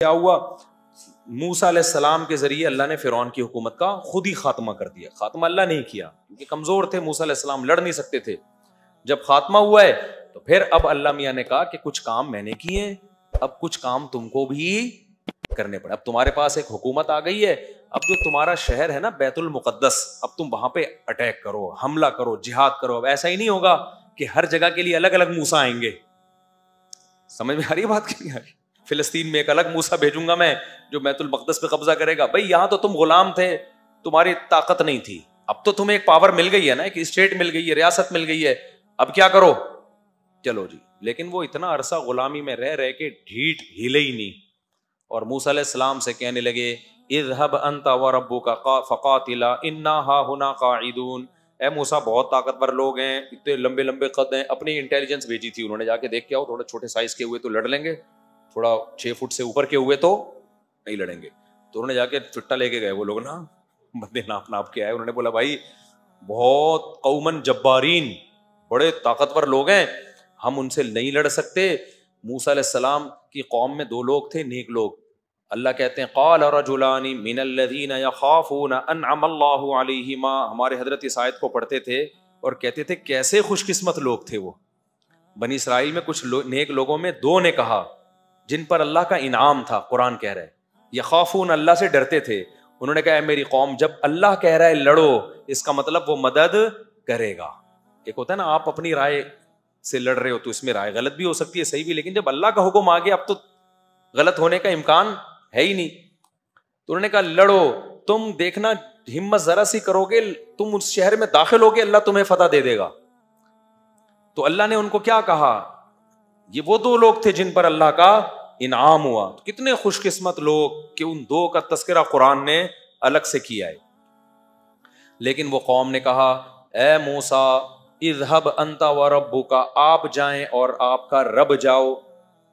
کیا ہوا؟ موسیٰ علیہ السلام کے ذریعے اللہ نے فرعون کی حکومت کا خود ہی خاتمہ کر دیا. خاتمہ اللہ نہیں کیا کیونکہ کمزور تھے موسیٰ علیہ السلام, لڑ نہیں سکتے تھے. جب خاتمہ ہوا ہے تو پھر اب اللہ میاں نے کہا کہ کچھ کام میں نے کیے ہیں, اب کچھ کام تم کو بھی کرنے پڑے. اب تمہارے پاس ایک حکومت آ گئی ہے, اب جو تمہارا شہر ہے نا بیت المقدس, اب تم وہاں پہ اٹیک کرو, حملہ کرو, جہاد کرو. اب ایسا ہی نہیں ہوگا کہ ہر جگہ کے لیے الگ الگ موسیٰ آئیں گے. سمجھ میں آ رہی ہے بات کی نہیں آ رہی؟ فلسطین میں ایک الگ موسیٰ بھیجوں گا میں جو بیت المقدس پہ قبضہ کرے گا. بھائی یہاں تو تم غلام تھے, تمہاری طاقت نہیں تھی, اب تو تمہیں ایک پاور مل گئی ہے نا, ایک اسٹیٹ مل گئی ہے, ریاست مل گئی ہے, اب کیا کرو, چلو جی. لیکن وہ اتنا عرصہ غلامی میں رہ کے ڈھیٹ ہلے ہی نہیں, اور موسیٰ علیہ السلام سے کہنے لگے اذهب انت وربك فقاتلا انا هاهنا قاعدون. اے موسیٰ بہت طاقتور لوگ ہیں, اتنے لمبے لمبے قد ہیں. اپنی انٹیلیجنس بھیجی تھی انہوں نے, جا کے دیکھ کے آؤ, تھوڑے چھوٹے سائز کے ہوئے تو لڑ لیں گے, تھوڑا 6 فٹ سے اوپر کے ہوئے تو نہیں لڑیں گے. تو انہوں نے جا کے چٹا لے کے گئے, وہ لوگ نا بندے ناپ کے آئے. انہوں نے بولا بھائی بہت قومن جبارین, بڑے طاقتور لوگ ہیں, ہم ان سے نہیں لڑ سکتے. موسیٰ علیہ السلام کی قوم میں 2 لوگ تھے نیک لوگ. اللہ کہتے ہیں قال رجلان من الذین یخافون انعم اللہ علیہما. ہمارے حضرت اس آیت کو پڑھتے تھے اور کہتے تھے کیسے خوش قسمت لوگ تھے وہ. بنی اسرائیل میں کچھ نیک لوگوں میں 2 نے کہا جن پر اللہ کا انعام تھا. قرآن کہہ رہا ہے یخافون, اللہ سے ڈرتے تھے. انہوں نے کہا اے میری قوم, جب اللہ کہہ رہا ہے لڑو, اس کا مطلب وہ مدد کرے گا. ایک ہوتا ہے نا آپ اپنی رائے سے لڑ رہے ہو تو اس میں رائے غلط بھی ہو سکتی ہے, صحیح بھی, لیکن جب اللہ کا حکم آ گیا اب تو غلط ہونے کا امکان ہے ہی نہیں. تو انہوں نے کہا لڑو, تم دیکھنا ہمت ذرا سی کرو گے, تم اس شہر میں داخل ہوگے, اللہ تمہیں فتح دے دے گا. تو اللہ نے ان کو کیا کہا, یہ وہ 2 لوگ تھے جن پر اللہ کا انعام ہوا. تو کتنے خوش قسمت لوگ کہ ان 2 کا تذکرہ قرآن نے الگ سے کیا ہے. لیکن وہ قوم نے کہا اے موسیٰ اذهب انت وربک, آپ جائیں اور آپ کا رب جاؤ.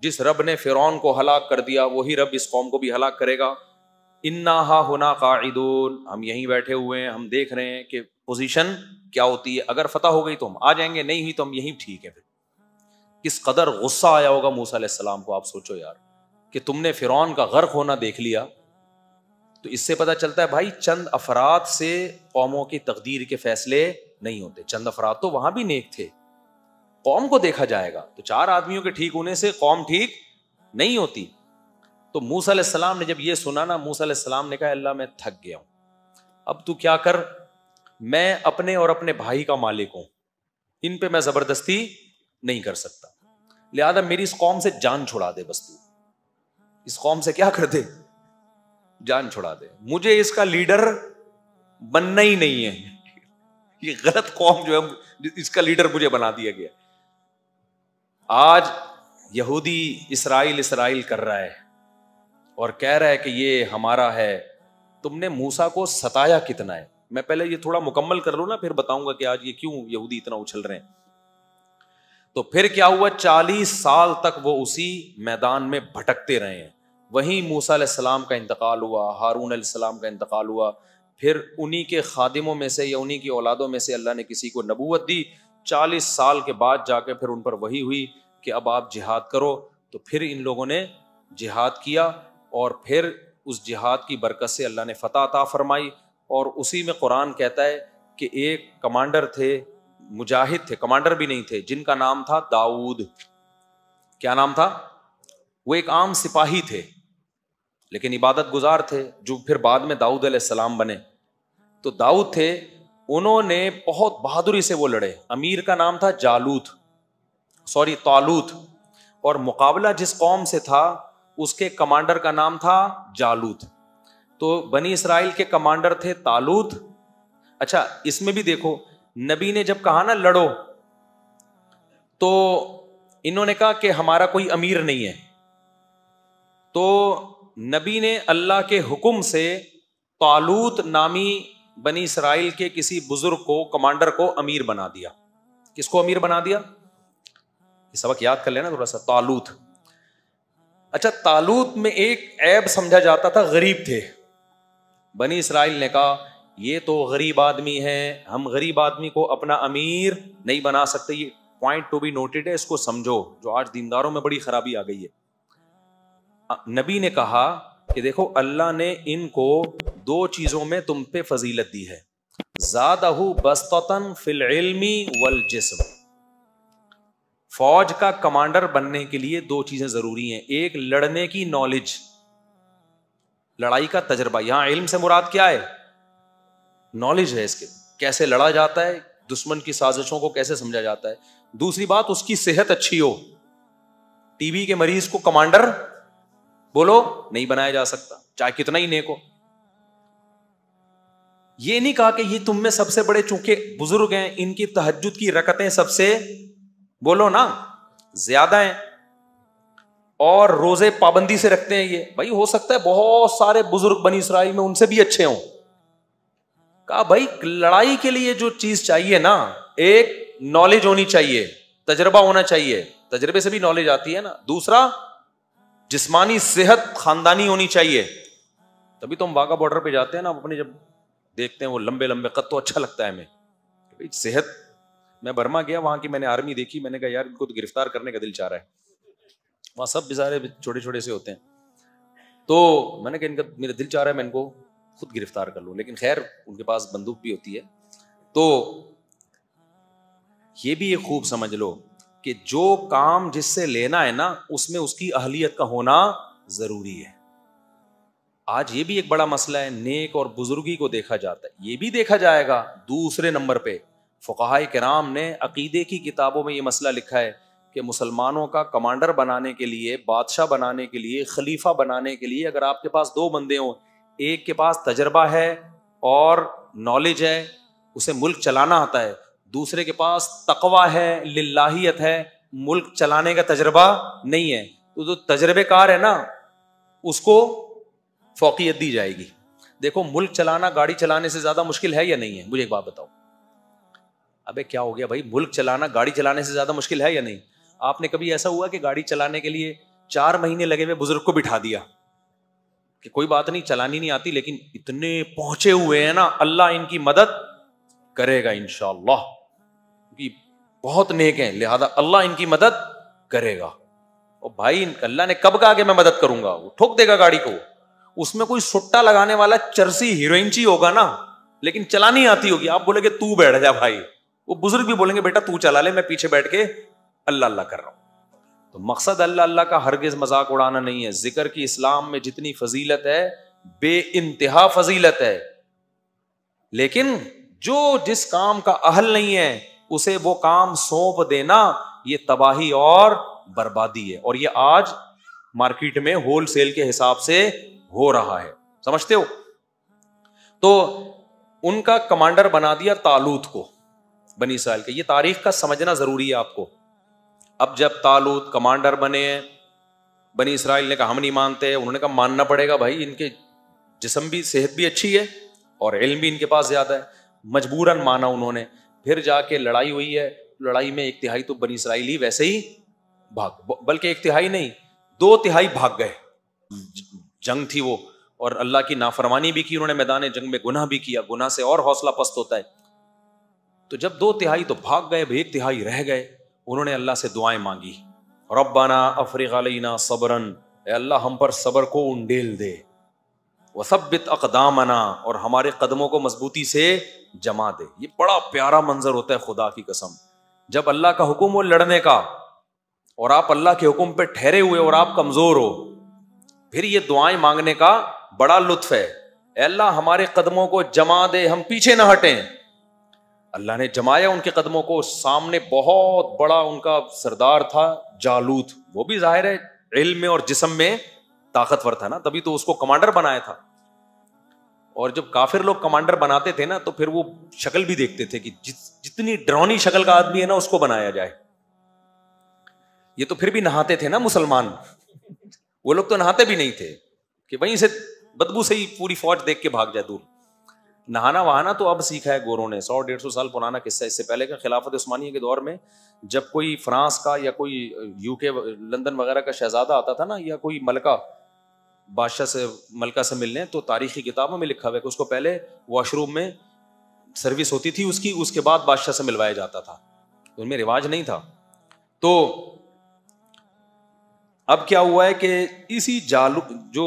جس رب نے فرعون کو ہلاک کر دیا وہی رب اس قوم کو بھی ہلاک کرے گا. انا ہاہنا قاعدون, ہم یہیں بیٹھے ہوئے ہیں, ہم دیکھ رہے ہیں کہ پوزیشن کیا ہوتی ہے. اگر فتح ہو گئی تو ہم آ جائیں گے, نہیں ہوئی تو ہم یہیں ٹھیک ہے. پھر کس قدر غصہ آیا ہوگا موسیٰ علیہ السلام کو. آپ سوچو یار کہ تم نے فرعون کا غرق ہونا دیکھ لیا. تو اس سے پتہ چلتا ہے بھائی چند افراد سے قوموں کی تقدیر کے فیصلے نہیں ہوتے. چند افراد تو وہاں بھی نیک تھے, قوم کو دیکھا جائے گا تو 4 آدمیوں کے ٹھیک ہونے سے قوم ٹھیک نہیں ہوتی. تو موسیٰ علیہ السلام نے جب یہ سنا نا, موسیٰ علیہ السلام نے کہا اللہ میں تھک گیا ہوں, اب تو کیا کر, میں اپنے اور اپنے بھائی کا مالک ہوں, ان پہ میں زبردستی نہیں کر سکتا, لہذا میری اس قوم سے جان چھڑا دے. بس تو اس قوم سے کیا کر دے, جان چھڑا دے. مجھے اس کا لیڈر بننا ہی نہیں ہے, یہ غلط قوم جو ہے اس کا لیڈر مجھے بنا دیا گیا. آج یہودی اسرائیل کر رہا ہے اور کہہ رہا ہے کہ یہ ہمارا ہے. تم نے موسیٰ کو ستایا کتنا ہے. میں پہلے یہ تھوڑا مکمل کر لوں نا, پھر بتاؤں گا کہ آج یہ کیوں یہودی اتنا اچھل رہے ہیں. تو پھر کیا ہوا, 40 سال تک وہ اسی میدان میں بھٹکتے رہے ہیں. وہیں موسیٰ علیہ السلام کا انتقال ہوا, ہارون علیہ السلام کا انتقال ہوا, پھر انہی کے خادموں میں سے یا انہی کی اولادوں میں سے اللہ نے کسی کو نبوت دی. 40 سال کے بعد جا کے پھر ان پر وحی ہوئی کہ اب آپ جہاد کرو. تو پھر ان لوگوں نے جہاد کیا اور پھر اس جہاد کی برکت سے اللہ نے فتح عطا فرمائی. اور اسی میں قرآن کہتا ہے کہ ایک کمانڈر تھے, مجاہد تھے, کمانڈر بھی نہیں تھے, جن کا نام تھا داؤد. کیا نام تھا؟ وہ ایک عام سپاہی تھے لیکن عبادت گزار تھے, جو پھر بعد میں داؤد علیہ السلام بنے. تو داؤد تھے, انہوں نے بہت بہادری سے وہ لڑے. امیر کا نام تھا طالوت, اور مقابلہ جس قوم سے تھا اس کے کمانڈر کا نام تھا جالوت. تو بنی اسرائیل کے کمانڈر تھے طالوت. اچھا اس میں بھی دیکھو, نبی نے جب کہا نا لڑو, تو انہوں نے کہا کہ ہمارا کوئی امیر نہیں ہے. تو نبی نے اللہ کے حکم سے طالوت نامی بنی اسرائیل کے کسی بزرگ کو, کمانڈر کو امیر بنا دیا. کس کو امیر بنا دیا؟ یہ سبق یاد کر لینا تھوڑا سا. طالوت. اچھا طالوت میں ایک عیب سمجھا جاتا تھا, غریب تھے. بنی اسرائیل نے کہا یہ تو غریب آدمی ہے, ہم غریب آدمی کو اپنا امیر نہیں بنا سکتے. یہ پوائنٹ ٹو بی نوٹڈ ہے, اس کو سمجھو, جو آج دینداروں میں بڑی خرابی آ گئی ہے. نبی نے کہا کہ دیکھو اللہ نے ان کو دو چیزوں میں تم پہ فضیلت دی ہے، زادہ بسطتاً فی العلم والجسم. فوج کا کمانڈر بننے کے لیے دو چیزیں ضروری ہیں، ایک لڑنے کی نالج، لڑائی کا تجربہ. یہاں علم سے مراد کیا ہے؟ نالج ہے اس کے، کیسے لڑا جاتا ہے، دشمن کی سازشوں کو کیسے سمجھا جاتا ہے. دوسری بات اس کی صحت اچھی ہو. ٹی بی کے مریض کو کمانڈر بولو نہیں بنایا جا سکتا چاہے کتنا ہی نیک ہو. یہ نہیں کہا کہ یہ تم میں سب سے بڑے چونکہ بزرگ ہیں ان کی تہجد کی رکعتیں سب سے بولو نا زیادہ ہیں اور روزے پابندی سے رکھتے ہیں. یہ بھائی ہو سکتا ہے بہت سارے بزرگ بنی اسرائیل میں ان سے بھی اچھے ہوں. کہا بھائی لڑائی کے لیے جو چیز چاہیے نا، ایک نالج ہونی چاہیے، تجربہ ہونا چاہیے، تجربے سے بھی نالج آتی ہے نا. دوسرا جسمانی صحت خاندانی ہونی چاہیے. تبھی تو ہم واگا بارڈر پہ جاتے ہیں نا، اپنے جب دیکھتے ہیں وہ لمبے لمبے قد تو اچھا لگتا ہے ہمیں. صحت، میں برما گیا وہاں کی میں نے آرمی دیکھی، میں نے کہا یار ان کو تو گرفتار کرنے کا دل چاہ رہا ہے. وہاں سب بیچارے چھوٹے چھوٹے سے ہوتے ہیں. تو میں نے کہا ان کا میرا دل چاہ رہا ہے میں ان کو خود گرفتار کر لوں، لیکن خیر ان کے پاس بندوق بھی ہوتی ہے. تو یہ بھی ایک خوب سمجھ لو کہ جو کام جس سے لینا ہے نا اس میں اس کی اہلیت کا ہونا ضروری ہے. آج یہ بھی ایک بڑا مسئلہ ہے، نیک اور بزرگی کو دیکھا جاتا ہے، یہ بھی دیکھا جائے گا. دوسرے نمبر پہ فقہائے کرام نے عقیدے کی کتابوں میں یہ مسئلہ لکھا ہے کہ مسلمانوں کا کمانڈر بنانے کے لیے، بادشاہ بنانے کے لیے، خلیفہ بنانے کے لیے اگر آپ کے پاس دو بندے ہوں، ایک کے پاس تجربہ ہے اور نالج ہے، اسے ملک چلانا آتا ہے، دوسرے کے پاس تقویٰ ہے، للہیت ہے، ملک چلانے کا تجربہ نہیں ہے، تو جو تجربے کار ہے نا اس کو فوقیت دی جائے گی. دیکھو ملک چلانا گاڑی چلانے سے زیادہ مشکل ہے یا نہیں ہے؟ مجھے ایک بات بتاؤ. ابے کیا ہو گیا بھائی، ملک چلانا گاڑی چلانے سے زیادہ مشکل ہے یا نہیں؟ آپ نے کبھی ایسا ہوا کہ گاڑی چلانے کے لیے 4 مہینے لگے ہوئے بزرگ کو بٹھا دیا کہ کوئی بات نہیں چلانی نہیں آتی لیکن اتنے پہنچے ہوئے ہیں نا اللہ ان کی مدد کرے گا انشاءاللہ، کیونکہ بہت نیک ہیں لہذا اللہ ان کی مدد کرے گا. اور بھائی اللہ نے کب کہا کہ میں مدد کروں گا؟ وہ ٹھوک دے گا گاڑی کو. اس میں کوئی سٹا لگانے والا چرسی ہیروئنچی ہوگا نا لیکن چلانی آتی ہوگی. آپ بولے کہ تو بیٹھ جا بھائی، وہ بزرگ بھی بولیں گے بیٹا تو چلا لے، میں پیچھے بیٹھ کے اللہ اللہ کر رہا ہوں. تو مقصد اللہ اللہ کا ہرگز مذاق اڑانا نہیں ہے. ذکر کی اسلام میں جتنی فضیلت ہے بے انتہا فضیلت ہے، لیکن جو جس کام کا اہل نہیں ہے اسے وہ کام سونپ دینا یہ تباہی اور بربادی ہے. اور یہ آج مارکیٹ میں ہول سیل کے حساب سے ہو رہا ہے، سمجھتے ہو. تو ان کا کمانڈر بنا دیا طالوت کو بنی اسرائیل کے. یہ تاریخ کا سمجھنا ضروری ہے آپ کو. اب جب طالوت کمانڈر بنے ہیں، بنی اسرائیل نے کہا ہم نہیں مانتے، انہوں نے کہا ماننا پڑے گا بھائی، ان کے جسم بھی صحت بھی اچھی ہے اور علم بھی ان کے پاس زیادہ ہے. مجبوراً مانا انہوں نے. پھر جا کے لڑائی ہوئی ہے، لڑائی میں 1/3 تو بنی اسرائیلی ویسے ہی بلکہ 1/3 نہیں 2/3 بھاگ گئے. جنگ تھی وہ اور اللہ کی نافرمانی بھی کی انہوں نے، میدان جنگ میں گناہ بھی کیا، گناہ سے اور حوصلہ پست ہوتا ہے. تو جب 2/3 تو بھاگ گئے، 1/3 رہ گئے، انہوں نے اللہ سے دعائیں مانگی، ربنا افرغ علینا صبرا، اے اللہ ہم پر صبر کو انڈیل دے، وثبت اقدامنا، اور ہمارے قدموں کو مضبوطی سے جما دے. یہ بڑا پیارا منظر ہوتا ہے خدا کی قسم، جب اللہ کا حکم ہو لڑنے کا اور آپ اللہ کے حکم پہ ٹھہرے ہوئے اور آپ کمزور ہو، پھر یہ دعائیں مانگنے کا بڑا لطف ہے. اے اللہ ہمارے قدموں کو جما دے، ہم پیچھے نہ ہٹیں. اللہ نے جمایا ان کے قدموں کو. سامنے بہت بڑا ان کا سردار تھا جالوت، وہ بھی ظاہر ہے علم میں اور جسم میں طاقتور تھا نا، تبھی تو اس کو کمانڈر بنایا تھا. اور جب کافر لوگ کمانڈر بناتے تھے نا تو پھر وہ شکل بھی دیکھتے تھے کہ جتنی ڈرونی شکل کا آدمی ہے نا اس کو بنایا جائے. یہ تو پھر بھی نہاتے تھے نا مسلمان، وہ لوگ تو نہاتے بھی نہیں تھے کہ وہیں سے بدبو سے ہی پوری فوج دیکھ کے بھاگ جائے دور. نہانا وہانا تو اب سیکھا ہے گوروں نے، 100-150 سال پرانا قصہ. اس سے پہلے کا خلافت عثمانیہ کے دور میں جب کوئی فرانس کا یا کوئی UK لندن وغیرہ کا شہزادہ آتا تھا نا، یا کوئی ملکہ بادشاہ سے ملکہ سے ملنے، تو تاریخی کتابوں میں لکھا ہوا ہے کہ اس کو پہلے واش روم میں سروس ہوتی تھی اس کی، اس کے بعد بادشاہ سے ملوایا جاتا تھا. ان میں رواج نہیں تھا. تو اب کیا ہوا ہے کہ اسی جو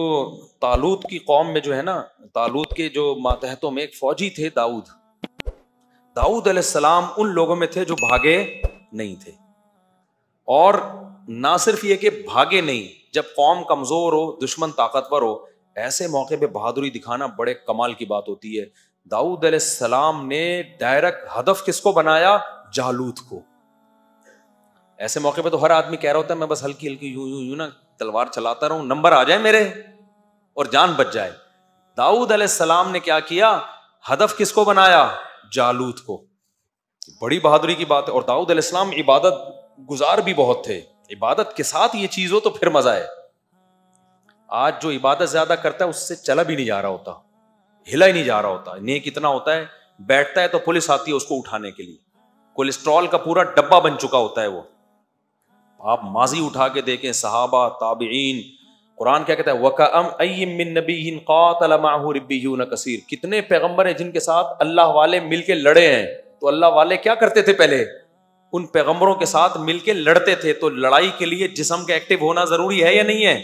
طالوت کی قوم میں جو ہے نا، طالوت کے جو ماتحتوں میں ایک فوجی تھے داؤد علیہ السلام ان لوگوں میں تھے جو بھاگے نہیں تھے. اور نہ صرف یہ کہ بھاگے نہیں، جب قوم کمزور ہو، دشمن طاقتور ہو، ایسے موقع پہ بہادری دکھانا بڑے کمال کی بات ہوتی ہے. داؤد علیہ السلام نے ڈائریکٹ ہدف کس کو بنایا؟ جالوت کو. ایسے موقع پہ تو ہر آدمی کہہ رہا ہوتا ہے میں بس ہلکی ہلکی یوں نا تلوار چلاتا رہوں، نمبر آ جائے میرے اور جان بچ جائے. داؤد علیہ السلام نے کیا کیا؟ ہدف کس کو بنایا؟ جالوت کو. بڑی بہادری کی بات ہے. اور داؤد علیہ السلام عبادت گزار بھی بہت تھے. عبادت کے ساتھ یہ چیز ہو تو پھر مزہ ہے. آج جو عبادت زیادہ کرتا ہے اس سے چلا بھی نہیں جا رہا ہوتا، ہلا ہی نہیں جا رہا ہوتا. نیک اتنا ہوتا ہے، بیٹھتا ہے تو پولیس آتی ہے اس کو اٹھانے کے لیے. کولیسٹرول کا پورا ڈبہ بن چکا ہوتا ہے وہ. آپ ماضی اٹھا کے دیکھیں، صحابہ، تابعین. قرآن کیا کہتا ہے؟ وَكَأَمْ أَيٍّ مِّن نَبِيٍّ قَاتَلَ مَعَهُ رِبِّيُّونَ كَثِيرٌ. کتنے پیغمبر ہیں جن کے ساتھ اللہ والے مل کے لڑے ہیں. تو اللہ والے کیا کرتے تھے؟ پہلے ان پیغمبروں کے ساتھ مل کے لڑتے تھے. تو لڑائی کے لیے جسم کا ایکٹیو ہونا ضروری ہے یا نہیں ہے؟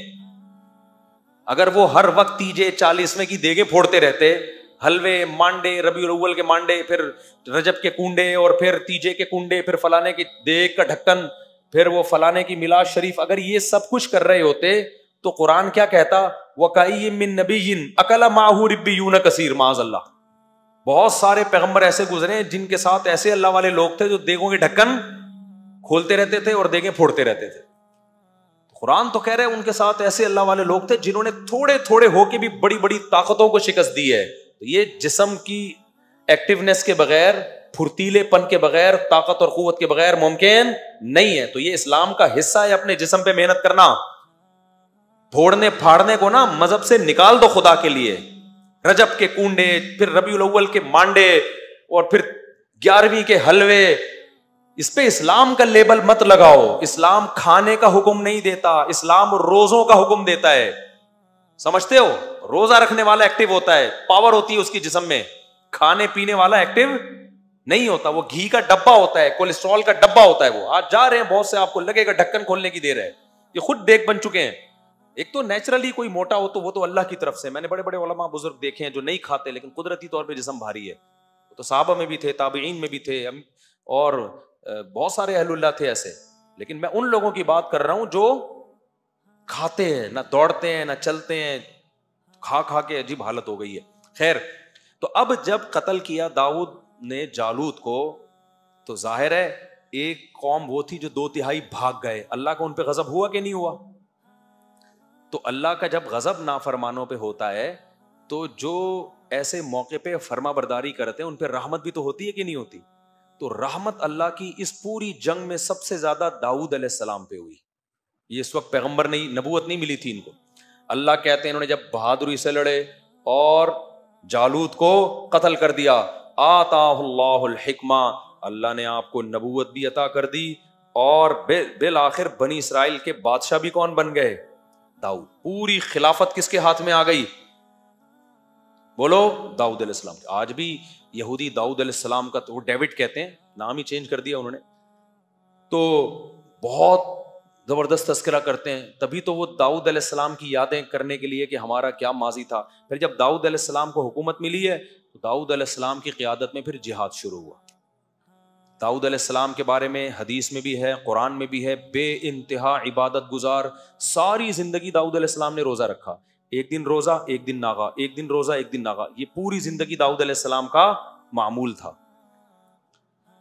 اگر وہ ہر وقت تیجے 40ویں کی دیگیں پھوڑتے رہتے، حلوے، مانڈے، ربیع الاول کے مانڈے، پھر رجب کے کنڈے، اور پھر تیجے کے کنڈے، پھر فلانے کی دیگ کا ڈھکن، پھر وہ فلانے کی میلاد شریف، اگر یہ سب کچھ کر رہے ہوتے تو قرآن کیا کہتا؟ وَكَأَيٍّ مِّن نَبِيٍّ أَكَلَ مَعَهُ رِبِّيُّونَ كَثِيرٌ. معاذ اللہ. بہت سارے پیغمبر ایسے گزرے ہیں جن کے ساتھ ایسے اللہ والے لوگ تھے جو دیگوں کے ڈھکن کھولتے رہتے تھے اور دیگیں پھوڑتے رہتے تھے. قرآن تو کہہ رہے ہیں ان کے ساتھ ایسے اللہ والے لوگ تھے جنہوں نے تھوڑے تھوڑے ہو کے بھی بڑی بڑی طاقتوں کو شکست دی ہے. تو یہ جسم کی ایکٹیونیس کے بغیر، پھرتیلے پن کے بغیر، طاقت اور قوت کے بغیر ممکن نہیں ہے. تو یہ اسلام کا حصہ ہے اپنے جسم پہ محنت کرنا. پھوڑنے پھاڑنے کو نا مذہب سے نکال دو خدا کے لیے. رجب کے کنڈے، پھر ربیع الاول کے مانڈے، اور پھر 11ویں کے حلوے، اس پہ اسلام کا لیبل مت لگاؤ. اسلام کھانے کا حکم نہیں دیتا، اسلام روزوں کا حکم دیتا ہے. سمجھتے ہو؟ روزہ رکھنے والا ایکٹیو ہوتا ہے، پاور ہوتی ہے اس کی جسم میں. کھانے پینے والا ایکٹیو نہیں ہوتا، وہ گھی کا ڈبہ ہوتا ہے، کولیسٹرول کا ڈبہ ہوتا ہے. وہ آج جا رہے ہیں بہت سے، آپ کو لگے گا ڈھکن کھولنے کی دیر ہے، یہ خود دیکھ بن چکے ہیں. ایک تو نیچرلی کوئی موٹا ہو تو وہ تو اللہ کی طرف سے. میں نے بڑے بڑے علماء بزرگ دیکھے ہیں جو نہیں کھاتے لیکن قدرتی طور پہ جسم بھاری ہے. تو صحابہ میں بھی تھے، تابعین میں بھی تھے، اور بہت سارے اہل اللہ تھے ایسے. لیکن میں ان لوگوں کی بات کر رہا ہوں جو کھاتے ہیں، نہ دوڑتے ہیں نہ چلتے ہیں، کھا کھا کے عجیب حالت ہو گئی ہے. خیر، تو اب جب قتل کیا داؤد نے جالوت کو، تو ظاہر ہے ایک قوم وہ تھی جو 2/3 بھاگ گئے. اللہ کو ان پہ غضب ہوا کہ نہیں ہوا؟ تو اللہ کا جب غضب نافرمانوں پہ ہوتا ہے تو جو ایسے موقع پہ فرما برداری کرتے ہیں ان پہ رحمت بھی تو ہوتی ہے کہ نہیں ہوتی؟ تو رحمت اللہ کی اس پوری جنگ میں سب سے زیادہ داؤد علیہ السلام پہ ہوئی. یہ اس وقت پیغمبر نہیں، نبوت نہیں ملی تھی ان کو. اللہ کہتے ہیں انہوں نے جب بہادری سے لڑے اور جالوت کو قتل کر دیا، آتاہ اللہ الحکمہ، اللہ نے آپ کو نبوت بھی عطا کر دی. اور بالآخر بنی اسرائیل کے بادشاہ بھی کون بن گئے؟ داؤد. پوری خلافت کس کے ہاتھ میں آ گئی؟ بولو، داؤد علیہ السلام. آج بھی یہودی داؤد علیہ السلام کا تو ڈیوڈ کہتے ہیں، نام ہی چینج کر دیا انہوں نے. تو بہت زبردست تذکرہ کرتے ہیں. تبھی تو وہ داؤد علیہ السلام کی یادیں کرنے کے لیے کہ ہمارا کیا ماضی تھا. پھر جب داؤد علیہ السلام کو حکومت ملی ہے تو داؤد علیہ السلام کی قیادت میں پھر جہاد شروع ہوا. داؤد علیہ السلام کے بارے میں حدیث میں بھی ہے، قرآن میں بھی ہے، بے انتہا عبادت گزار. ساری زندگی داؤد علیہ السلام نے روزہ رکھا. ایک دن روزہ، ایک دن ناغا، ایک دن روزہ، ایک دن ناغا. یہ پوری زندگی داؤد علیہ السلام کا معمول تھا.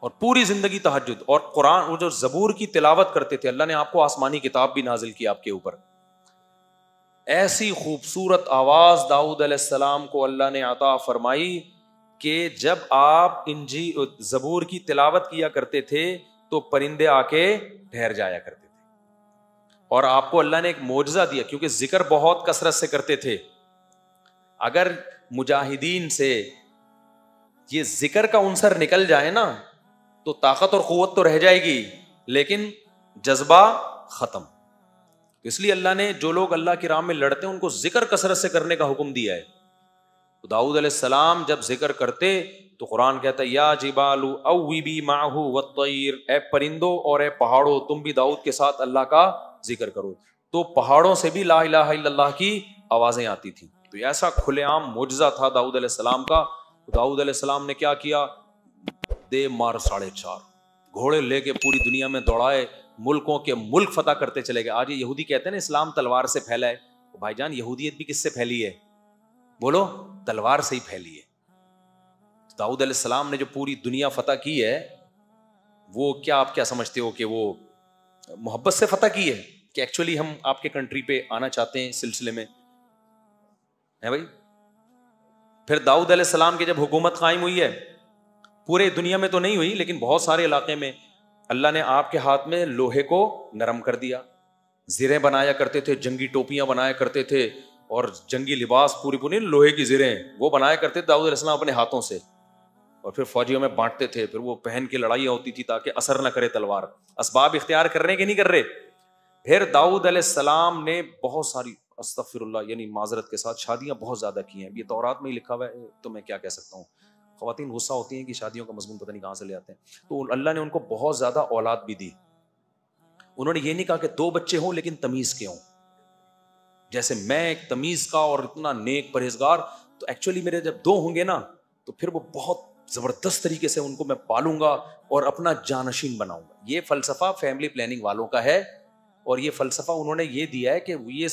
اور پوری زندگی تہجد اور قرآن، وہ جو زبور کی تلاوت کرتے تھے. اللہ نے آپ کو آسمانی کتاب بھی نازل کی آپ کے اوپر. ایسی خوبصورت آواز داؤد علیہ السلام کو اللہ نے عطا فرمائی کہ جب آپ زبور کی تلاوت کیا کرتے تھے تو پرندے آ کے ٹھہر جایا کرتے تھے. اور آپ کو اللہ نے ایک معجزہ دیا کیونکہ ذکر بہت کثرت سے کرتے تھے. اگر مجاہدین سے یہ ذکر کا عنصر نکل جائے نا تو طاقت اور قوت تو رہ جائے گی لیکن جذبہ ختم. اس لیے اللہ نے جو لوگ اللہ کی راہ میں لڑتے ہیں ان کو ذکر کثرت سے کرنے کا حکم دیا ہے. تو داؤد علیہ السلام جب ذکر کرتے تو قرآن کہتا ہے یا جبال اوبی معہ والطیر، اے پرندوں اور اے پہاڑوں تم بھی داؤد کے ساتھ اللہ کا ذکر کرو. تو پہاڑوں سے بھی لا الہ الا اللہ کی آوازیں آتی تھیں. تو ایسا کھلے عام معجزہ تھا داؤد علیہ السلام کا. داؤد علیہ السلام نے کیا کیا؟ دے مار 4.5 گھوڑے لے کے پوری دنیا میں دوڑائے, ملکوں کے ملک فتح کرتے چلے گئے. آج یہ یہودی کہتے ہیں نا اسلام تلوار سے پھیلا ہے. بھائی جان یہودیت بھی کس سے پھیلی ہے؟ بولو, تلوار سے ہی پھیلی ہے. داؤد علیہ السلام نے جو پوری دنیا فتح کی ہے, وہ کیا آپ کیا سمجھتے ہو کہ وہ محبت سے فتح کی ہے کہ ایکچولی ہم آپ کے کنٹری پہ آنا چاہتے ہیں سلسلے میں ہے بھائی؟ پھر داؤد علیہ السلام کی جب حکومت قائم ہوئی ہے, پورے دنیا میں تو نہیں ہوئی لیکن بہت سارے علاقے میں اللہ نے آپ کے ہاتھ میں لوہے کو نرم کر دیا. زریں بنایا کرتے تھے, جنگی ٹوپیاں بنایا کرتے تھے, اور جنگی لباس پوری لوہے کی زریں وہ بنایا کرتے تھے داؤد علیہ السلام اپنے ہاتھوں سے, اور پھر فوجیوں میں بانٹتے تھے. پھر وہ پہن کے لڑائیاں ہوتی تھی تاکہ اثر نہ کرے تلوار. اسباب اختیار کر رہے کہ نہیں کر رہے؟ پھر داؤد علیہ السلام نے بہت ساری, استغفر اللہ یعنی معذرت کے ساتھ, شادیاں بہت زیادہ کی ہیں. یہ تورات میں ہی لکھا ہوا ہے تو میں کیا کہہ سکتا ہوں. خواتین غصہ ہوتی ہیں کہ شادیوں کا مضمون پتہ نہیں کہاں سے لے آتے ہیں. تو اللہ نے ان کو بہت زیادہ اولاد بھی دی. انہوں نے یہ نہیں کہا کہ 2 بچے ہوں لیکن تمیز کے ہوں, جیسے میں ایک تمیز کا اور اتنا نیک پرہیزگار, تو ایکچولی میرے جب 2 ہوں گے نا تو پھر وہ بہت زبردست طریقے سے ان کو میں پالوں گا اور اپنا جانشین بناؤں گا. یہ فلسفہ فیملی پلاننگ والوں کا ہے, اور یہ فلسفہ انہوں نے یہ دیا ہے کہ یہ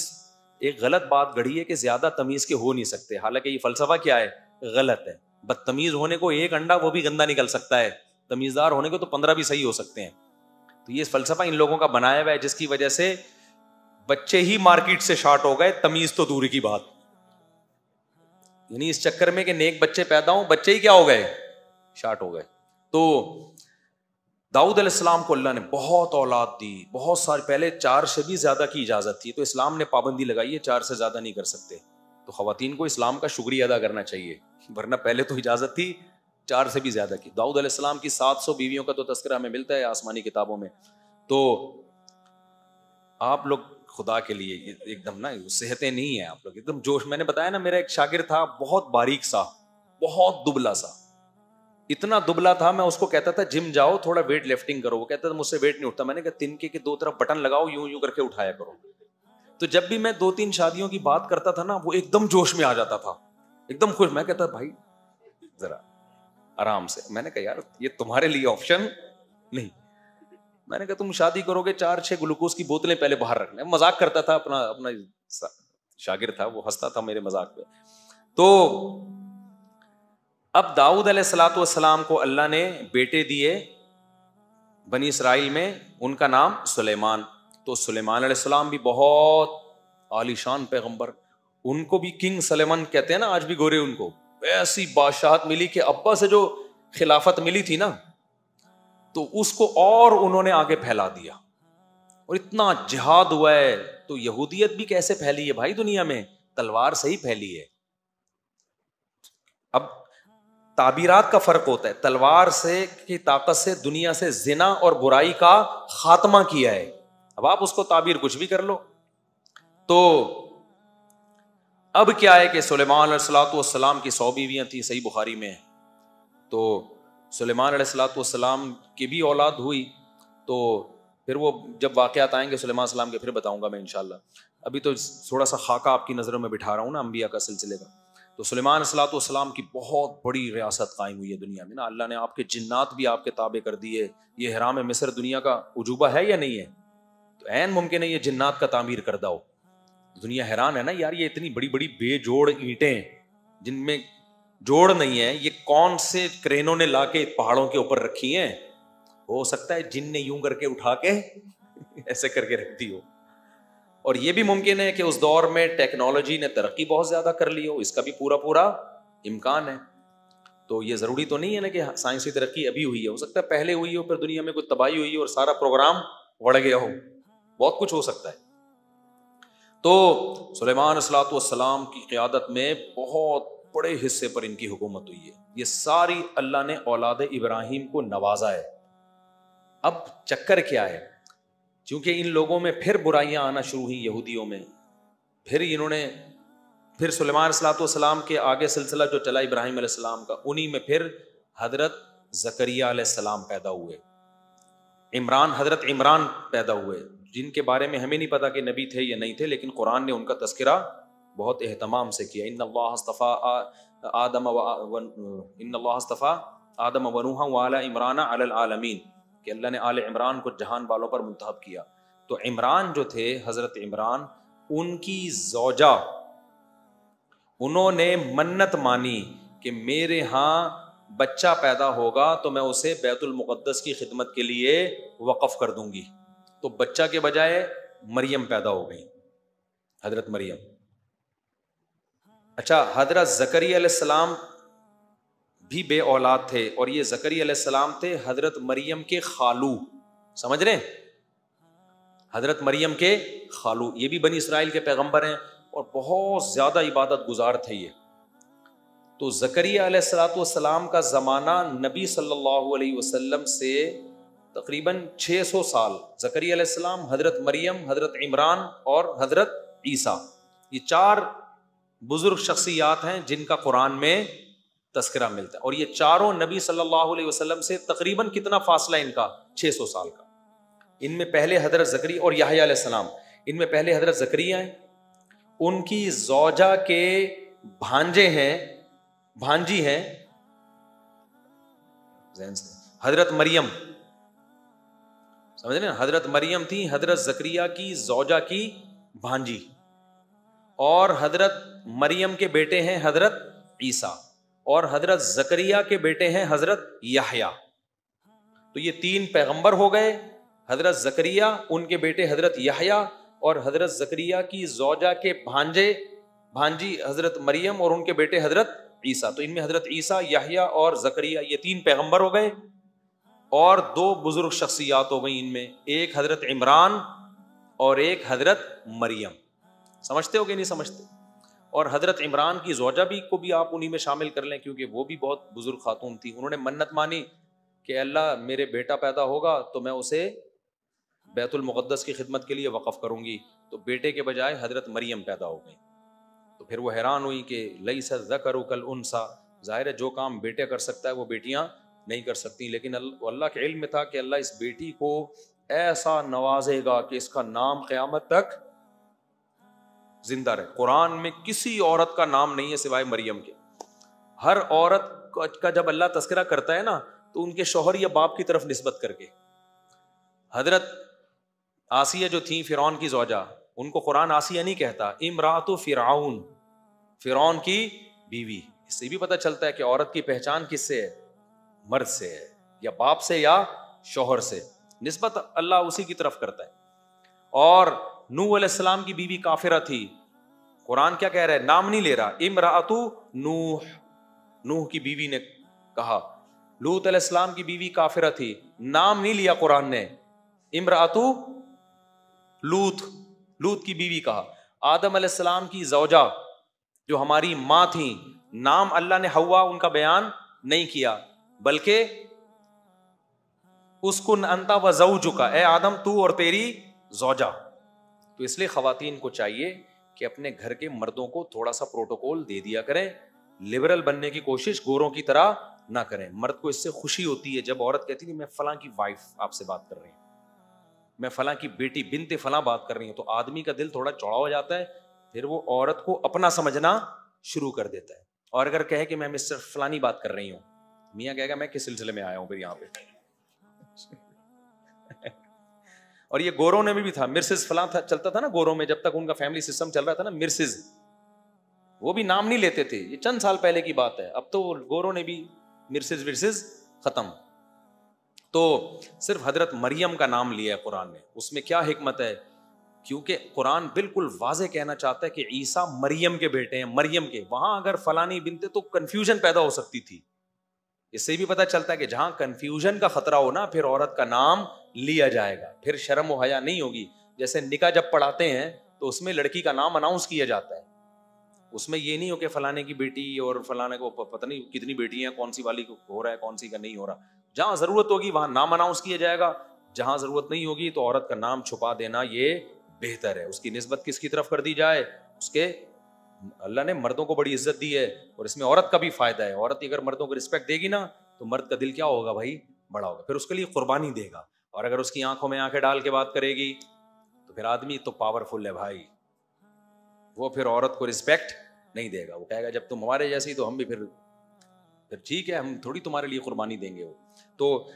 ایک غلط بات گڑھی ہے کہ زیادہ تمیز کے ہو نہیں سکتے. حالانکہ یہ فلسفہ کیا ہے؟ غلط ہے. بدتمیز ہونے کو 1 انڈا وہ بھی گندا نکل سکتا ہے, تمیزدار ہونے کو تو 15 بھی صحیح ہو سکتے ہیں. تو یہ فلسفہ ان لوگوں کا بنایا ہوا ہے جس کی وجہ سے بچے ہی مارکیٹ سے شارٹ ہو گئے, تمیز تو دوری کی بات. یعنی اس چکر میں کہ نیک بچے پیدا ہوں, بچے ہی کیا ہو گئے؟ شارٹ ہو گئے. تو داؤد علیہ السلام کو اللہ نے بہت اولاد دی, بہت سارے. پہلے 4 سے بھی زیادہ کی اجازت تھی, تو اسلام نے پابندی لگائی ہے 4 سے زیادہ نہیں کر سکتے. تو خواتین کو اسلام کا شکریہ ادا کرنا چاہیے, ورنہ پہلے تو اجازت تھی 4 سے بھی زیادہ کی. داؤد علیہ السلام کی 700 بیویوں کا تو تذکرہ ہمیں ملتا ہے آسمانی کتابوں میں. تو آپ لوگ خدا کے لیے ایک دم نا صحتیں نہیں ہیں آپ لوگ, ایک دم جوش. میں نے بتایا نا میرا ایک شاگرد تھا, بہت باریک سا, بہت دبلا سا, اتنا دبلا تھا. میں اس کو کہتا تھا جم جاؤ تھوڑا ویٹ لفٹنگ کرو, وہ کہتا تھا مجھ سے ویٹ نہیں اٹھتا. میں نے کہا تنکے کے 2 طرف بٹن لگاؤ, یوں یوں کر کے اٹھایا کرو. تو جب بھی میں 2-3 شادیوں کی بات کرتا تھا نا, وہ ایک دم جوش میں آ جاتا تھا, ایک دم خوش. میں کہتا بھائی ذرا آرام سے. میں نے کہا یار یہ تمہارے لیے آپشن نہیں. میں نے کہا تم شادی کرو گے 4-6 گلوکوز کی بوتلیں پہلے باہر رکھنا. مذاق کرتا تھا, اپنا شاگرد تھا, وہ ہنستا تھا میرے مذاق پہ. تو اب داؤد علیہ الصلوۃ والسلام کو اللہ نے بیٹے دیے بنی اسرائیل میں, ان کا نام سلیمان. تو سلیمان علیہ السلام بھی بہت عالی شان پیغمبر, ان کو بھی کنگ سلیمان کہتے ہیں نا آج بھی گورے. ان کو ایسی بادشاہت ملی کہ ابا سے جو خلافت ملی تھی نا, تو اس کو اور انہوں نے آگے پھیلا دیا, اور اتنا جہاد ہوا ہے. تو یہودیت بھی کیسے پھیلی ہے بھائی دنیا میں؟ تلوار سے ہی پھیلی ہے. اب تعبیرات کا فرق ہوتا ہے. تلوار سے کی طاقت سے دنیا سے زنا اور برائی کا خاتمہ کیا ہے. اب آپ اس کو تعبیر کچھ بھی کر لو. تو اب کیا ہے کہ سلیمان علیہ الصلوۃ والسلام کی 100 بیویاں تھیں, صحیح بخاری میں. تو سلیمان علیہ الصلوۃ والسلام کی بھی اولاد ہوئی. تو پھر وہ جب واقعات آئیں گے سلیمان علیہ السلام کے پھر بتاؤں گا میں انشاءاللہ. ابھی تو تھوڑا سا خاکہ آپ کی نظروں میں بٹھا رہا ہوں نا انبیاء کا سلسلے کا. تو سلیمان علیہ الصلوۃ والسلام کی بہت بڑی ریاست قائم ہوئی ہے دنیا میں نا. اللہ نے آپ کے جنات بھی آپ کے تابع کر دیے. یہ حرام مصر دنیا کا عجوبہ ہے یا نہیں ہے؟ تو عین ممکن ہے یہ جنات کا تعمیر کردہ ہو. دنیا حیران ہے نا یار, یہ اتنی بڑی بڑی بے جوڑ اینٹیں جن میں جوڑ نہیں ہے, یہ کون سے کرینوں نے لا کے پہاڑوں کے اوپر رکھی ہیں؟ ہو سکتا ہے جن نے یوں کر کے اٹھا کے ایسے کر کے رکھ دی ہو. اور یہ بھی ممکن ہے کہ اس دور میں ٹیکنالوجی نے ترقی بہت زیادہ کر لی ہو, اس کا بھی پورا امکان ہے. تو یہ ضروری تو نہیں ہے نا کہ سائنسی ترقی ابھی ہوئی ہے, ہو سکتا ہے پہلے ہوئی ہو, پھر دنیا میں کوئی تباہی ہوئی ہو اور سارا پروگرام بڑھ گیا ہو, بہت کچھ ہو سکتا ہے. تو سلیمان علیہ الصلوۃ والسلام کی قیادت میں بہت بڑے حصے پر ان کی حکومت ہوئی ہے. یہ ساری اللہ نے اولاد ابراہیم کو نوازا ہے. اب چکر کیا ہے, چونکہ ان لوگوں میں پھر برائیاں آنا شروع ہوئی یہودیوں میں, پھر سلیمان علیہ الصلوۃ والسلام کے آگے سلسلہ جو چلا ابراہیم علیہ السلام کا, انہی میں پھر حضرت زکریا علیہ السلام پیدا ہوئے, حضرت عمران پیدا ہوئے, جن کے بارے میں ہمیں نہیں پتا کہ نبی تھے یا نہیں تھے، لیکن قرآن نے ان کا تذکرہ بہت اہتمام سے کیا. ان اللہ اصطفیٰ آدم و نوح وآل عمران علی العالمین، کہ اللہ نے آل عمران کو جہان والوں پر منتخب کیا. تو عمران جو تھے، حضرت عمران، ان کی زوجہ، انہوں نے منت مانی کہ میرے ہاں بچہ پیدا ہوگا تو میں اسے بیت المقدس کی خدمت کے لیے وقف کر دوں گی. تو بچہ کے بجائے مریم پیدا ہو گئی، حضرت مریم. اچھا، حضرت زکریا علیہ السلام بھی بے اولاد تھے، اور یہ زکریا علیہ السلام تھے حضرت مریم کے خالو. سمجھ رہے ہیں؟ حضرت مریم کے خالو، یہ بھی بنی اسرائیل کے پیغمبر ہیں اور بہت زیادہ عبادت گزار تھے یہ. تو زکریا علیہ السلام کا زمانہ نبی صلی اللہ علیہ وسلم سے تقریباً 600 سال. زکریا علیہ السلام، حضرت مریم، حضرت عمران اور حضرت عیسیٰ، یہ 4 بزرگ شخصیات ہیں جن کا قرآن میں تذکرہ ملتا ہے. اور یہ چاروں نبی صلی اللہ علیہ وسلم سے تقریباً کتنا فاصلہ ان کا؟ 600 سال کا. ان میں پہلے حضرت زکریا اور یحییٰ علیہ السلام، ان میں پہلے حضرت زکریا ہیں، ان کی زوجہ کے بھانجے ہیں، بھانجی ہیں حضرت مریم. سمجھ رہے ہیں؟ حضرت مریم تھی حضرت زکریا کی زوجہ کی بھانجی، اور حضرت مریم کے بیٹے ہیں حضرت عیسیٰ، اور حضرت زکریا کے بیٹے ہیں حضرت یحییٰ. تو یہ 3 پیغمبر ہو گئے، حضرت زکریا، ان کے بیٹے حضرت یحییٰ، اور حضرت زکریا کی زوجہ کے بھانجی حضرت مریم، اور ان کے بیٹے حضرت عیسیٰ. تو ان میں حضرت عیسیٰ، یحییٰ اور زکریا، یہ 3 پیغمبر ہو گئے. اور 2 بزرگ شخصیات ہو گئی ان میں، ایک حضرت عمران اور ایک حضرت مریم. سمجھتے ہو کہ نہیں سمجھتے؟ اور حضرت عمران کی زوجہ کو بھی آپ انہی میں شامل کر لیں، کیونکہ وہ بھی بہت بزرگ خاتون تھی. انہوں نے منت مانی کہ اللہ میرے بیٹا پیدا ہوگا تو میں اسے بیت المقدس کی خدمت کے لیے وقف کروں گی. تو بیٹے کے بجائے حضرت مریم پیدا ہو گئی. تو پھر وہ حیران ہوئی کہ لیس الذکر کالانثیٰ، ظاہر ہے جو کام بیٹے کر سکتا ہے وہ بیٹیاں نہیں کر سکتی. لیکن اللہ کے علم میں تھا کہ اللہ اس بیٹی کو ایسا نوازے گا کہ اس کا نام قیامت تک زندہ رہے. قرآن میں کسی عورت کا نام نہیں ہے سوائے مریم کے. ہر عورت کا جب اللہ تذکرہ کرتا ہے نا تو ان کے شوہر یا باپ کی طرف نسبت کر کے. حضرت آسیہ جو تھیں فرعون کی زوجہ، ان کو قرآن آسیہ نہیں کہتا، امرأۃ فرعون، فرعون کی بیوی. اس سے بھی پتہ چلتا ہے کہ عورت کی پہچان کس سے ہے؟ مرد سے ہے، یا باپ سے یا شوہر سے. نسبت اللہ اسی کی طرف کرتا ہے. اور نوح علیہ السلام کی بیوی کافرہ تھی. قرآن کیا کہہ رہا ہے؟ نام نہیں لے رہا، امرأۃ نوح، نوح کی بیوی نے کہا. لوط علیہ السلام کی بیوی کافرہ تھی، نام نہیں لیا قرآن نے، امرأۃ لوط، لوط کی بیوی کہا. آدم علیہ السلام کی زوجہ جو ہماری ماں تھیں، نام اللہ نے حوا ان کا بیان نہیں کیا، بلکہ اسکن انت و زوجک، اے آدم تو اور تیری زوجہ. تو اس لیے خواتین کو چاہیے کہ اپنے گھر کے مردوں کو تھوڑا سا پروٹوکول دے دیا کریں. لبرل بننے کی کوشش گوروں کی طرح نہ کریں. مرد کو اس سے خوشی ہوتی ہے جب عورت کہتی ہے میں فلاں کی وائف آپ سے بات کر رہی ہوں، میں فلاں کی بیٹی بنت فلاں بات کر رہی ہوں. تو آدمی کا دل تھوڑا چوڑا ہو جاتا ہے، پھر وہ عورت کو اپنا سمجھنا شروع کر دیتا ہے. اور اگر کہے کہ میں مسٹر فلانی بات کر رہی ہوں، میاں کہے گا میں کس سلسلے میں آیا ہوں پھر یہاں پہ. اور یہ گوروں نے بھی تھا، مرسز فلاں چلتا تھا نا گوروں میں، جب تک ان کا فیملی سسٹم چل رہا تھا نا، مرسز، وہ بھی نام نہیں لیتے تھے. یہ چند سال پہلے کی بات ہے، اب تو گوروں نے بھی مرسز ورسز ختم. تو صرف حضرت مریم کا نام لیا ہے قرآن نے. اس میں کیا حکمت ہے؟ کیونکہ قرآن بالکل واضح کہنا چاہتا ہے کہ عیسیٰ مریم کے بیٹے ہیں، مریم کے. وہاں اگر فلانی بنتے تو کنفیوژن پیدا ہو سکتی تھی. اس سے بھی پتہ چلتا ہے کہ جہاں کنفیوژن کا خطرہ ہو نا، پھر عورت کا نام لیا جائے گا، پھر شرم و حیا نہیں ہوگی. جیسے نکاح جب پڑھاتے ہیں تو اس میں لڑکی کا نام اناؤنس کیا جاتا ہے. اس میں یہ نہیں ہو کہ فلانے کی بیٹی اور فلانے کو پتہ نہیں کتنی بیٹی ہیں، کون سی والی کو ہو رہا ہے کون سی کا نہیں ہو رہا. جہاں ضرورت ہوگی وہاں نام اناؤنس کیا جائے گا، جہاں ضرورت نہیں ہوگی تو عورت کا نام چھپا دینا یہ بہتر ہے. اس کی نسبت کس کی طرف کر دی جائے؟ اس کے. اللہ نے مردوں کو بڑی عزت دی ہے اور اس میں عورت کا بھی فائدہ ہے. عورت اگر مردوں کو رسپیکٹ دے گی نا تو مرد کا دل کیا ہوگا بھائی؟ بڑا ہوگا، پھر اس کے لیے قربانی دے گا. اور اگر اس کی آنکھوں میں آنکھیں ڈال کے بات کرے گی پھر آدمی تو پاورفل ہے بھائی, وہ پھر عورت کو رسپیکٹ نہیں دے گا, وہ کہے گا جب تم ہمارے جیسی تو ہم بھی پھر ٹھیک ہے, ہم تھوڑی تمہارے لیے قربانی دیں گے. وہ تو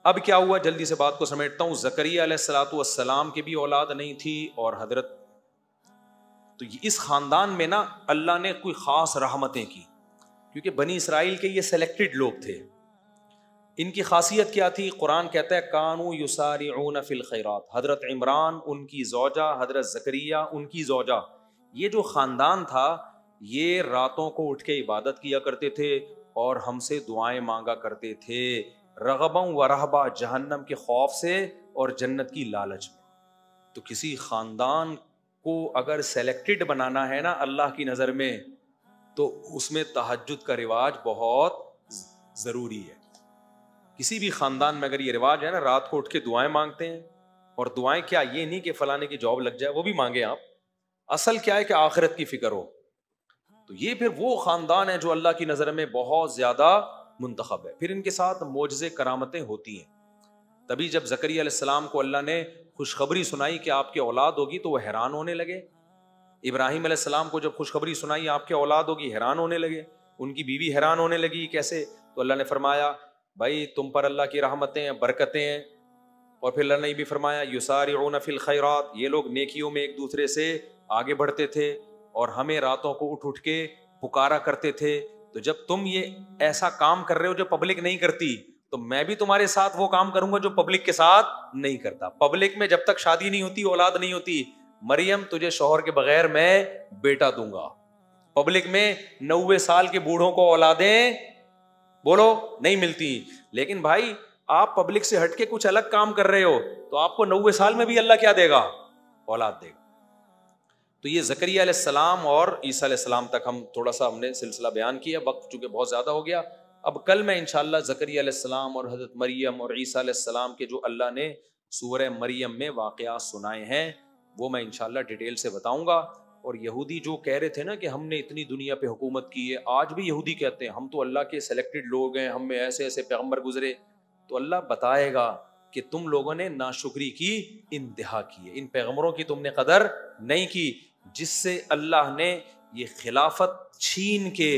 اب کیا ہوا, جلدی سے بات کو سمیٹتا ہوں. زکریا علیہ الصلوۃ والسلام کی بھی اولاد نہیں تھی, اور حضرت تو اس خاندان میں نا اللہ نے کوئی خاص رحمتیں کی, کیونکہ بنی اسرائیل کے یہ سلیکٹڈ لوگ تھے. ان کی خاصیت کیا تھی؟ قرآن کہتا ہے کانوا یسارعون فی الخیرات. حضرت عمران ان کی زوجہ, حضرت زکریا ان کی زوجہ, یہ جو خاندان تھا یہ راتوں کو اٹھ کے عبادت کیا کرتے تھے اور ہم سے دعائیں مانگا کرتے تھے, رغباً و رہبا, جہنم کے خوف سے اور جنت کی لالچ میں. تو کسی خاندان کو اگر سلیکٹڈ بنانا ہے نا اللہ کی نظر میں, تو اس میں تہجد کا رواج بہت ضروری ہے. کسی بھی خاندان میں اگر یہ رواج ہے نا, رات کو اٹھ کے دعائیں مانگتے ہیں, اور دعائیں کیا, یہ نہیں کہ فلانے کی جاب لگ جائے, وہ بھی مانگے آپ, اصل کیا ہے کہ آخرت کی فکر ہو, تو یہ پھر وہ خاندان ہے جو اللہ کی نظر میں بہت زیادہ منتخب ہے. پھر ان کے ساتھ معجزے کرامتیں ہوتی ہیں. تبھی جب زکریا علیہ السلام کو اللہ نے خوشخبری سنائی کہ آپ کی اولاد ہوگی تو وہ حیران ہونے لگے. ابراہیم علیہ السلام کو جب خوشخبری سنائی آپ کی اولاد ہوگی, حیران ہونے لگے. ان کی بیوی حیران ہونے لگی, کیسے؟ تو اللہ نے فرمایا بھائی تم پر اللہ کی رحمتیں ہیں, برکتیں ہیں. اور پھر اللہ نے بھی فرمایا یسارعون فی الخیرات, یہ لوگ نیکیوں میں ایک دوسرے سے آگے بڑھتے تھے اور ہمیں راتوں کو اٹھ کے پکارا کرتے تھے. تو جب تم یہ ایسا کام کر رہے ہو جو پبلک نہیں کرتی, تو میں بھی تمہارے ساتھ وہ کام کروں گا جو پبلک کے ساتھ نہیں کرتا. پبلک میں جب تک شادی نہیں ہوتی, اولاد نہیں ہوتی, مریم تجھے شوہر کے بغیر میں بیٹا دوں گا. پبلک میں 90 سال کے بوڑھوں کو اولادیں بولو نہیں ملتی. لیکن بھائی آپ پبلک سے ہٹ کے کچھ الگ کام کر رہے ہو تو آپ کو 90 سال میں بھی اللہ کیا دے گا؟ اولاد دے گا. تو یہ زکریا علیہ السلام اور عیسیٰ علیہ السلام تک ہم نے سلسلہ بیان کیا. وقت چونکہ بہت زیادہ ہو گیا, اب کل میں انشاءاللہ زکریا علیہ السلام اور حضرت مریم اور عیسیٰ علیہ السلام کے جو اللہ نے سورہ مریم میں واقعات سنائے ہیں وہ میں انشاءاللہ ڈیٹیل سے بتاؤں گا. اور یہودی جو کہہ رہے تھے نا کہ ہم نے اتنی دنیا پہ حکومت کی ہے, آج بھی یہودی کہتے ہیں ہم تو اللہ کے سلیکٹڈ لوگ ہیں, ہم میں ایسے ایسے پیغمبر گزرے. تو اللہ بتائے گا کہ تم لوگوں نے ناشکری کی انتہا کی ہے, ان پیغمبروں کی تم نے قدر نہیں کی, جس سے اللہ نے یہ خلافت چھین کے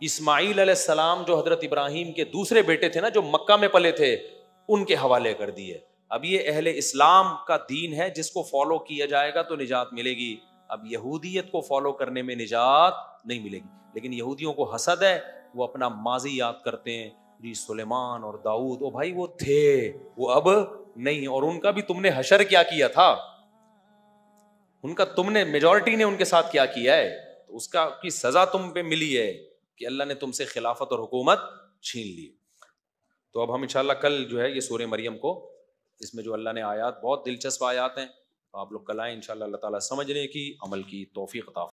اسماعیل علیہ السلام جو حضرت ابراہیم کے دوسرے بیٹے تھے نا, جو مکہ میں پلے تھے, ان کے حوالے کر دیے. اب یہ اہل اسلام کا دین ہے, جس کو فالو کیا جائے گا تو نجات ملے گی. اب یہودیت کو فالو کرنے میں نجات نہیں ملے گی. لیکن یہودیوں کو حسد ہے, وہ اپنا ماضی یاد کرتے ہیں, جی سلیمان اور داؤد, او بھائی وہ تھے, وہ اب نہیں. اور ان کا بھی تم نے حشر کیا تھا, ان کا تم نے میجورٹی نے ان کے ساتھ کیا ہے, تو اس کا کی سزا تم پہ ملی ہے کہ اللہ نے تم سے خلافت اور حکومت چھین لی. تو اب ہم انشاءاللہ کل جو ہے یہ سورہ مریم کو, اس میں جو اللہ نے آیات, بہت دلچسپ آیات ہیں, آپ لوگ کل آئیں انشاءاللہ. اللہ تعالیٰ سمجھنے کی, عمل کی توفیق عطا